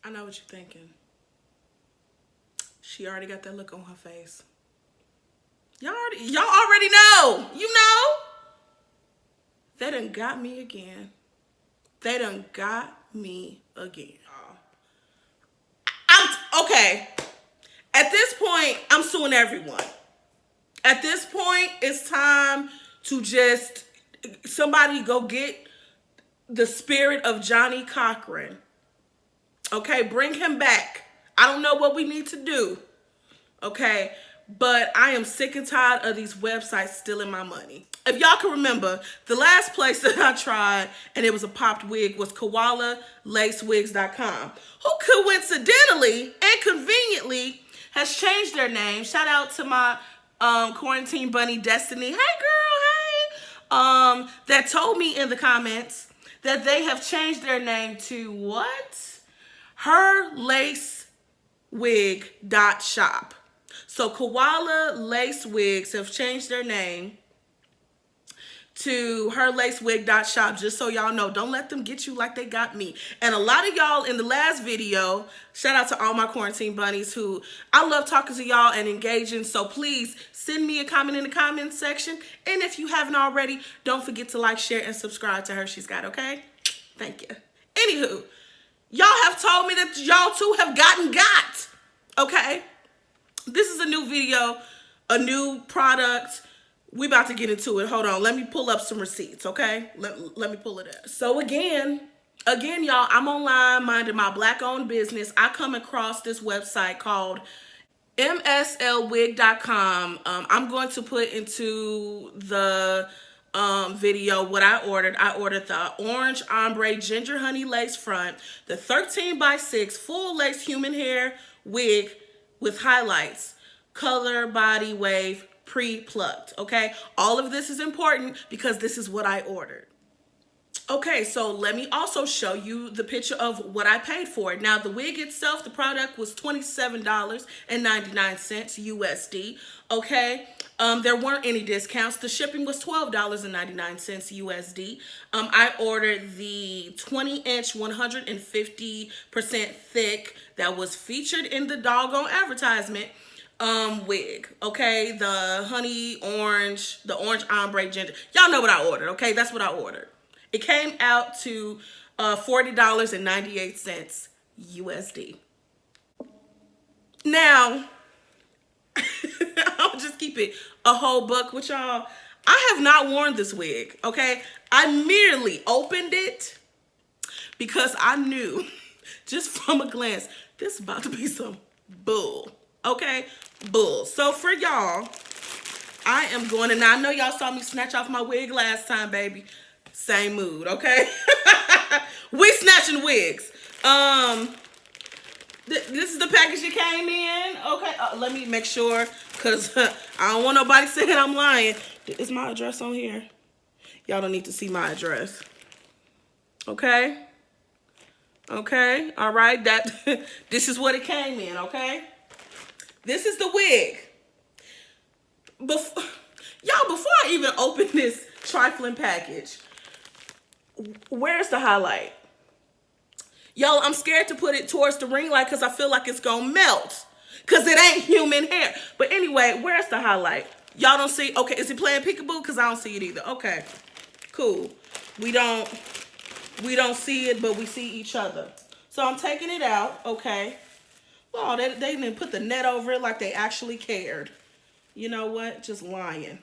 I know what you're thinking. She already got that look on her face. Y'all already know. You know. They done got me again. They done got me again. I'm okay. At this point, I'm suing everyone. At this point, it's time to just somebody go get the spirit of Johnny Cochran. Okay, bring him back. I don't know what we need to do. Okay, but I am sick and tired of these websites stealing my money. If y'all can remember, the last place that I tried and it was a popped wig was koalalacewigs.com, who coincidentally and conveniently has changed their name. Shout out to my quarantine bunny Destiny. Hey girl, hey. That told me in the comments that they have changed their name to what? herlacewig.shop. So Koala Lace Wigs have changed their name to herlacewig.shop, just so y'all know. Don't let them get you like they got me. And a lot of y'all in the last video, shout out to all my quarantine bunnies who I love talking to y'all and engaging. So please send me a comment in the comment section. And if you haven't already, don't forget to like, share, and subscribe to Her She's Got, okay? Thank you. Anywho, y'all have told me that y'all too have gotten got, okay? This is a new video, a new product. We about to get into it. Hold on. Let me pull up some receipts, okay? Let me pull it up. So again, y'all, I'm online minding my black-owned business. I come across this website called mslwig.com. I'm going to put into the video what I ordered. I ordered the orange ombre ginger honey lace front, the 13x6 full lace human hair wig with highlights, color, body, wave, pre-plucked, okay? All of this is important because this is what I ordered. Okay, so let me also show you the picture of what I paid for it. Now, the wig itself, the product was $27.99 USD, okay? There weren't any discounts. The shipping was $12.99 USD. I ordered the 20-inch, 150% thick that was featured in the doggone advertisement wig, okay? The orange ombre ginger. Y'all know what I ordered, okay? That's what I ordered. It came out to $40.98 USD. Now, I'll just keep it a whole buck with y'all. I have not worn this wig, okay? I merely opened it because I knew just from a glance, this is about to be some bull, okay? Bull. So for y'all, I am going, and I know y'all saw me snatch off my wig last time, baby. Same mood, okay? We snatching wigs. This is the package that came in, okay? Let me make sure, because I don't want nobody saying I'm lying. Is my address on here? Y'all don't need to see my address. Okay? Okay, all right. This is what it came in, okay? This is the wig. Before I even open this trifling package, where's the highlight? Y'all, I'm scared to put it towards the ring light because I feel like it's gonna melt because it ain't human hair. But anyway, where's the highlight? Y'all don't see? Okay, is it playing peekaboo? Because I don't see it either. Okay, cool. We don't see it, but we see each other. So I'm taking it out, okay. Oh, they didn't put the net over it like they actually cared. You know what? Just lying.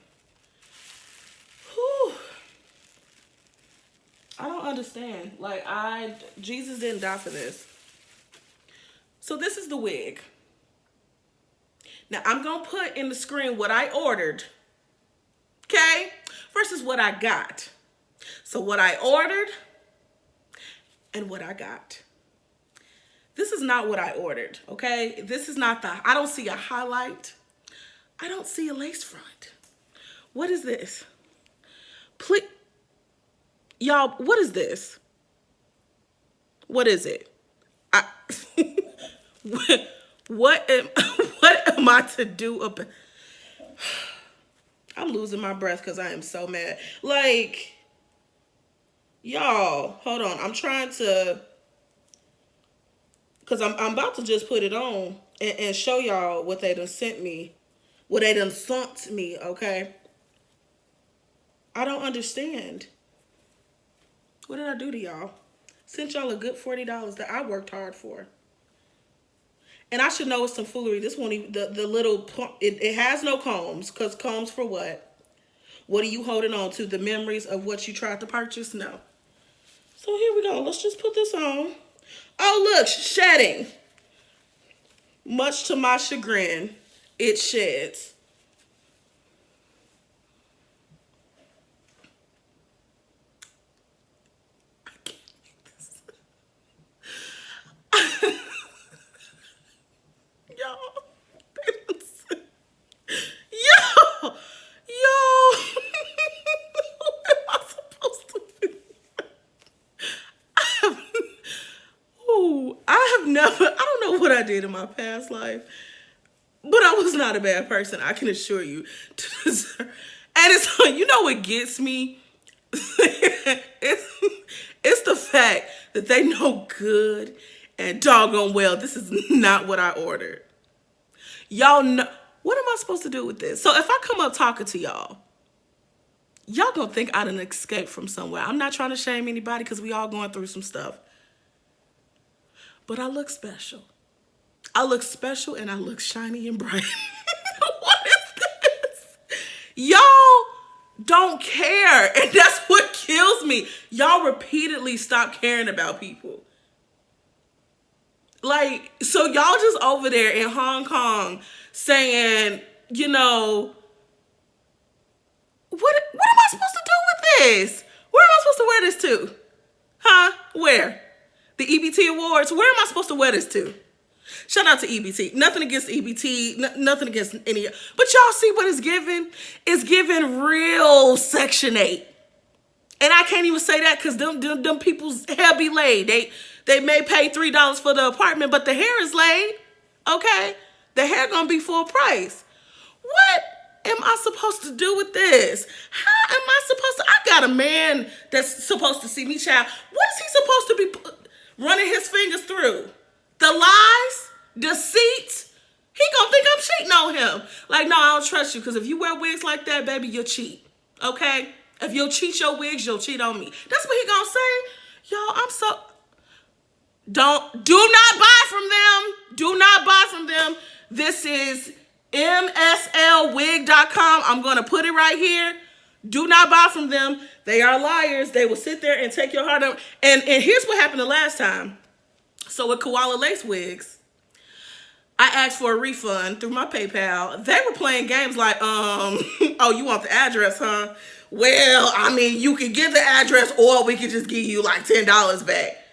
Whew. I don't understand. Like, Jesus didn't die for this. So this is the wig. Now, I'm going to put in the screen what I ordered, okay, versus what I got. So what I ordered and what I got. This is not what I ordered, okay? This is not I don't see a highlight. I don't see a lace front. What is this? Please. Y'all, what is this? What is it? What am I to do about? I'm losing my breath because I am so mad. Like, y'all, hold on. I'm trying to Because I'm about to just put it on and show y'all what they done sent me. What they done sent me, okay? I don't understand. What did I do to y'all? Sent y'all a good $40 that I worked hard for. And I should know it's some foolery. This won't even, the little, it has no combs. Because combs for what? What are you holding on to? The memories of what you tried to purchase? No. So here we go. Let's just put this on. Oh, look, shedding. Much to my chagrin, it sheds. I can't make this. Y'all. Yo. What am I supposed to do? I have never, I don't know what I did in my past life, but I was not a bad person, I can assure you. And it's, you know what gets me? It's the fact that they know good and doggone well this is not what I ordered. Y'all know, what am I supposed to do with this? So if I come up talking to y'all gonna think I done escaped from somewhere. I'm not trying to shame anybody because we all going through some stuff. But I look special. I look special and I look shiny and bright. What is this? Y'all don't care. And that's what kills me. Y'all repeatedly stop caring about people. Like, so y'all just over there in Hong Kong saying, you know, what am I supposed to do with this? Where am I supposed to wear this to? Huh? Where? The EBT Awards? Where am I supposed to wear this to? Shout out to EBT. Nothing against EBT. Nothing against any. But y'all see what it's giving? It's giving real Section 8. And I can't even say that because them people's hair be laid. They may pay $3 for the apartment, but the hair is laid. Okay? The hair gonna be full price. What am I supposed to do with this? How am I supposed to? I got a man that's supposed to see me, child. What is he supposed to be running his fingers through? The lies, deceit. He gonna think I'm cheating on him. Like, no, I don't trust you because if you wear wigs like that, baby, you'll cheat. Okay? If you'll cheat your wigs, you'll cheat on me. That's what he gonna say. Y'all, I'm so... Do not buy from them. Do not buy from them. This is mslwig.com. I'm going to put it right here. Do not buy from them. They are liars. They will sit there and take your heart out. And here's what happened the last time. So with Koala Lace wigs, I asked for a refund through my PayPal. They were playing games like, oh, you want the address, huh? Well, I mean, you can get the address or we can just give you like $10 back.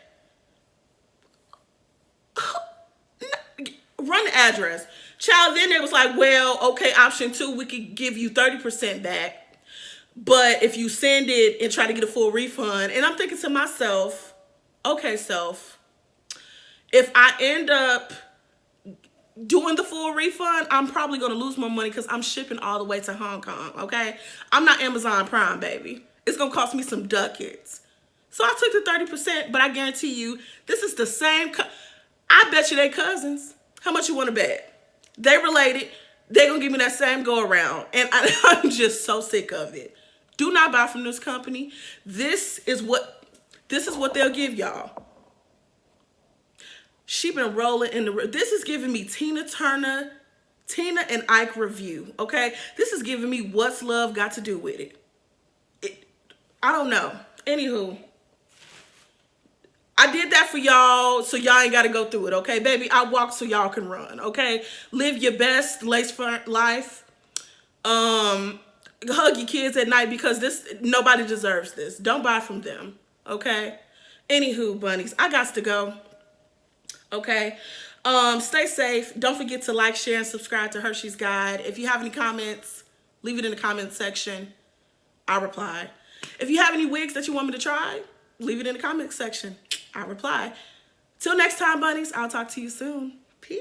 Run the address. Child, then it was like, well, okay, option 2, we could give you 30% back. But if you send it and try to get a full refund, and I'm thinking to myself, okay, self, if I end up doing the full refund, I'm probably going to lose more money because I'm shipping all the way to Hong Kong, okay? I'm not Amazon Prime, baby. It's going to cost me some ducats. So I took the 30%, but I guarantee you, this is the same. I bet you they cousins. How much you want to bet? They related. They're going to give me that same go around. And I'm just so sick of it. Do not buy from this company. This is what they'll give y'all. She been rolling in the... This is giving me Tina and Ike review, okay? This is giving me what's love got to do with it. I don't know. Anywho, I did that for y'all so y'all ain't got to go through it, okay? Baby, I walk so y'all can run, okay? Live your best Lacefront life. Hug your kids at night because nobody deserves this. Don't buy from them, okay? Anywho, bunnies, I got to go. Okay, stay safe. Don't forget to like, share, and subscribe to Hershey's Guide. If you have any comments, leave it in the comment section. I'll reply. If you have any wigs that you want me to try, leave it in the comment section. I'll reply. Till next time, bunnies, I'll talk to you soon. Peace.